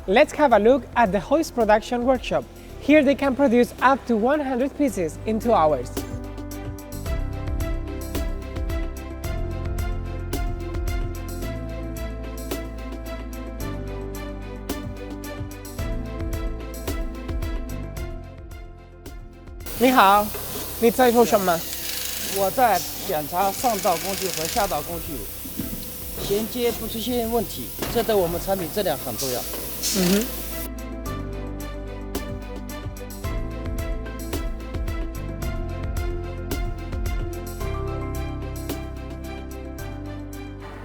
Let's have a look at the hoist production workshop. Here they can produce up to 100 pieces in 2 hours. Ni hao, 你在做什么？我在检查上道工具和下道工具衔接不出现问题，这对我们产品质量很重要。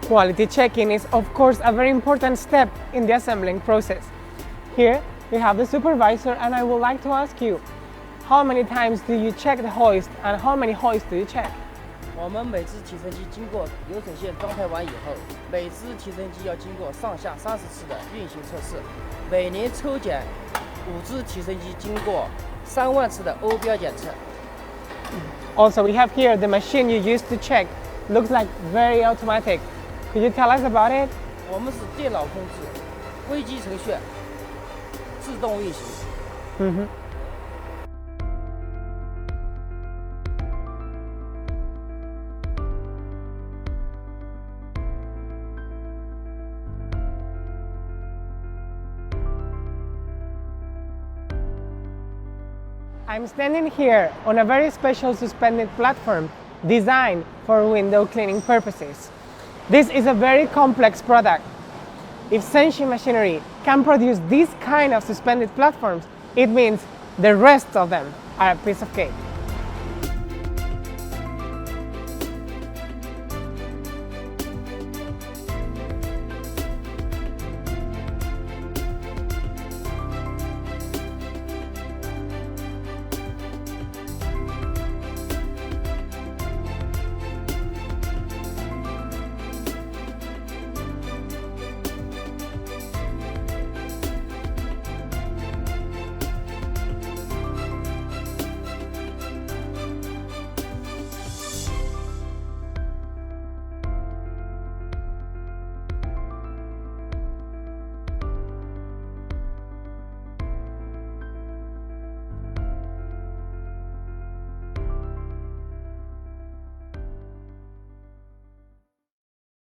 Quality checking is of course a very important step in the assembling process. Here we have the supervisor and I would like to ask you, how many times do you check the hoist and how many hoists do you check? 我们每支提升机经过流水线装配完以后，每支提升机要经过上下30次的运行测试，每年抽检5支提升机经过3万次的欧标检测。Also, we have here the machine you use to check. Looks like very automatic. Could you tell us about it? 我们是电脑控制，微机程序，自动运行。I'm standing here on a very special suspended platform designed for window cleaning purposes. This is a very complex product. If Shenxi machinery can produce this kind of suspended platforms, it means the rest of them are a piece of cake.